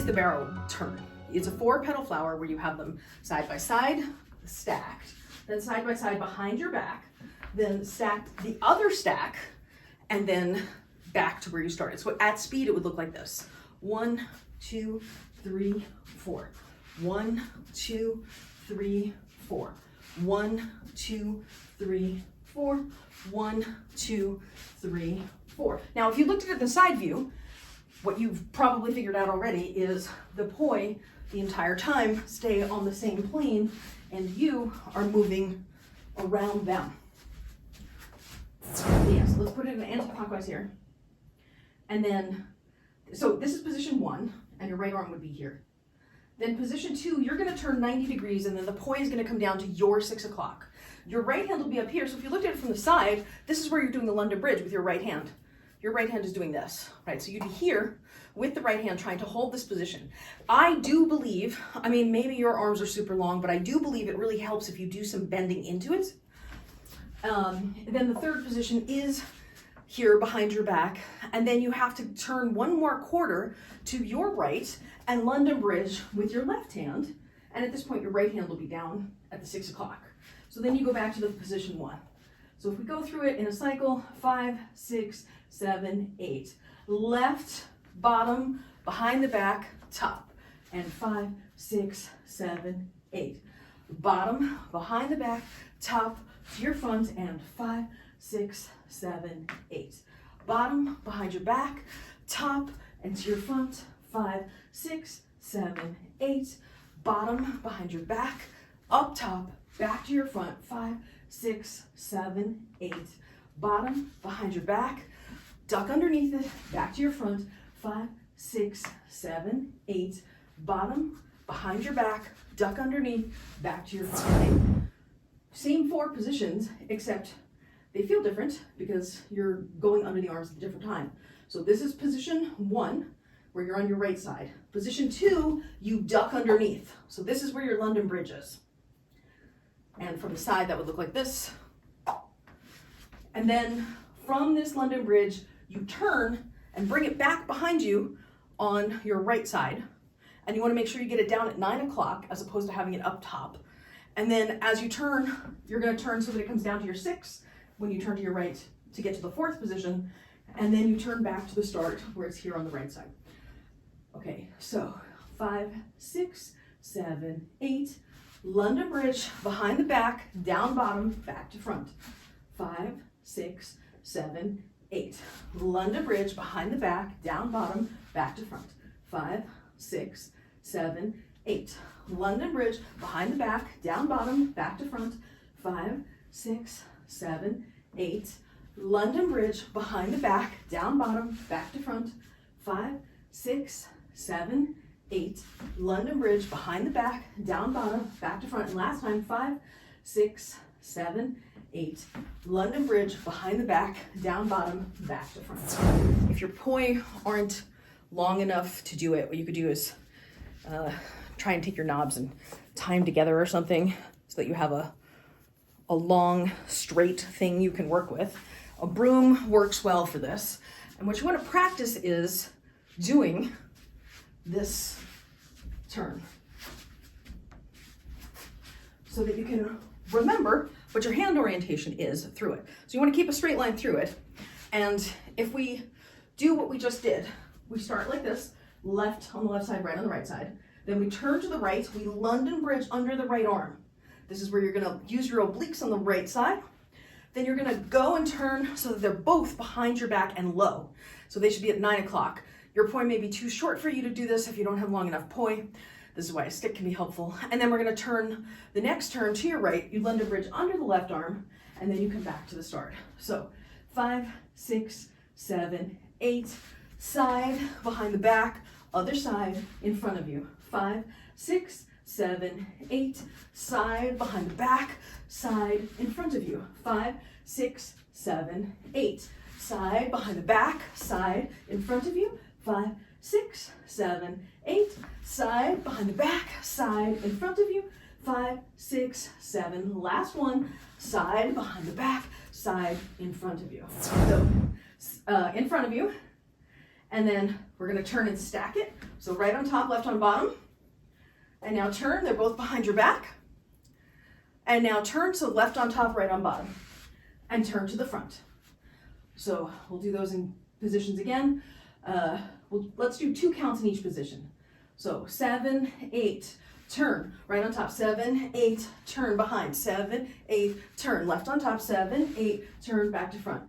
the barrel turn. It's a 4-petal flower where you have them side by side, stacked, then side by side behind your back, then stacked the other stack, and then back to where you started. So at speed, it would look like this. 1, 2, 3, 4. 1, 2, 3, 4. 1, 2, 3, 4. 1, 2, 3, 4. Now, if you looked at it in the side view, what you've probably figured out already is the poi the entire time stay on the same plane and you are moving around them. Yeah, so let's put it in anti-clockwise here. And then, so this is position 1 and your right arm would be here. Then position 2, you're gonna turn 90 degrees and then the poi is gonna come down to your 6 o'clock. Your right hand will be up here. So if you looked at it from the side, this is where you're doing the London Bridge with your right hand. Your right hand is doing this, right? So you'd be here with the right hand trying to hold this position. I do believe, I mean, maybe your arms are super long, but I do believe it really helps if you do some bending into it. Then the third position is here behind your back. And then you have to turn 1 more quarter to your right and London Bridge with your left hand. And at this point, your right hand will be down at the 6 o'clock. So then you go back to the position 1. So if we go through it in a cycle, 5, 6, 7, 8. Left, bottom, behind the back, top. And 5, 6, 7, 8. Bottom, behind the back, top, to your front, and 5, 6, 7, 8. Bottom, behind your back, top, and to your front, 5, 6, 7, 8. Bottom, behind your back, up top, back to your front, 5, 6, 7, 8. Bottom, behind your back, duck underneath it, back to your front, 5, 6, 7, 8. Bottom, behind your back, duck underneath, back to your front. Same 4 positions, except they feel different because you're going under the arms at a different time. So this is position 1, where you're on your right side. Position 2, you duck underneath. So this is where your London Bridge is. And from the side, that would look like this. And then from this London Bridge, you turn and bring it back behind you on your right side. And you want to make sure you get it down at 9 o'clock as opposed to having it up top. And then as you turn, you're going to turn so that it comes down to your 6 when you turn to your right to get to the 4th position. And then you turn back to the start where it's here on the right side. Okay, so 5, 6, 7, 8. London Bridge, behind the back, down bottom, back to front. 5, 6, 7, 8. London Bridge, behind the back, down bottom, back to front. 5, 6, 7, 8. London Bridge, behind the back, down bottom, back to front. 5, 6, 7, 8. London Bridge, behind the back, down bottom, back to front. 5, 6, 7, 8. London Bridge, behind the back, down bottom, back to front. And last time, 5, 6, 7, 8. London Bridge, behind the back, down bottom, back to front. If your poi aren't long enough to do it, what you could do is try and take your knobs and tie them together or something so that you have a long, straight thing you can work with. A broom works well for this. And what you want to practice is doing this turn so that you can remember what your hand orientation is through it. So you want to keep a straight line through it. And if we do what we just did, we start like this, left on the left side, right on the right side. Then we turn to the right, we London Bridge under the right arm. This is where you're going to use your obliques on the right side. Then you're going to go and turn so that they're both behind your back and low. So they should be at 9 o'clock. Your poi may be too short for you to do this if you don't have long enough poi. This is why a stick can be helpful. And then we're going to turn the next turn to your right. You London Bridge under the left arm, and then you come back to the start. So 5, 6, 7, 8. Side, behind the back, other side, in front of you. 5, 6, 7, 8. Side, behind the back, side, in front of you. 5, 6, 7, 8. Side, behind the back, side, in front of you. 5, 6, 7, 8. Side, behind the back, side, in front of you. 5, 6, 7. Last one. Side, behind the back, side, in front of you. So, in front of you. And then we're gonna turn and stack it. So right on top, left on bottom. And now turn, they're both behind your back. And now turn, so left on top, right on bottom. And turn to the front. So we'll do those in positions again. Let's do 2 counts in each position. So 7, 8, turn, right on top, 7, 8, turn behind, 7, 8, turn, left on top, 7, 8, turn back to front.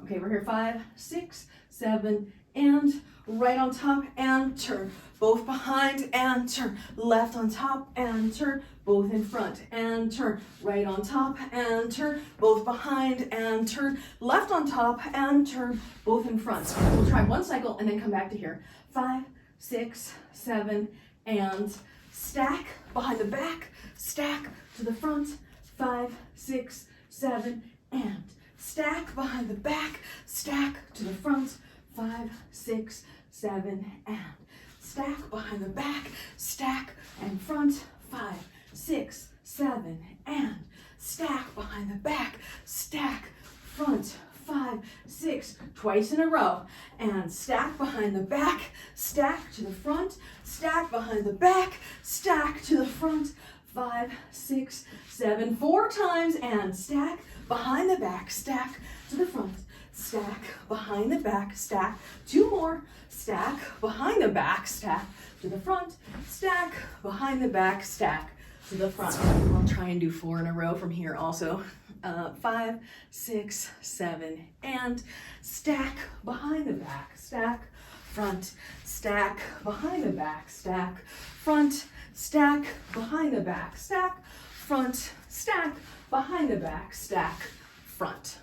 Okay, we're here, 5, 6, 7, and right on top and turn, both behind and turn, left on top and turn, both in front and turn, right on top and turn, both behind and turn, left on top and turn, both in front. We'll try 1 cycle and then come back to here. 5, 6, 7, and stack behind the back, stack to the front, 5, 6, 7, and stack behind the back, stack to the front, 5, 6, 7, and stack behind the back, stack and front, 5, 6, 7, and stack behind the back, stack, front, 5, 6, twice in a row, and stack behind the back, stack to the front, stack behind the back, stack to the front, 5, 6, 7, 4 times, and stack behind the back, stack to the front, stack behind the back, stack, 2 more, stack behind the back, stack to the front, stack behind the back, stack to the front. I'll try and do 4 in a row from here also. 5, 6, 7, and stack behind the back, stack, front, stack behind the back, stack, front, stack behind the back, stack, front, stack behind the back, stack, front.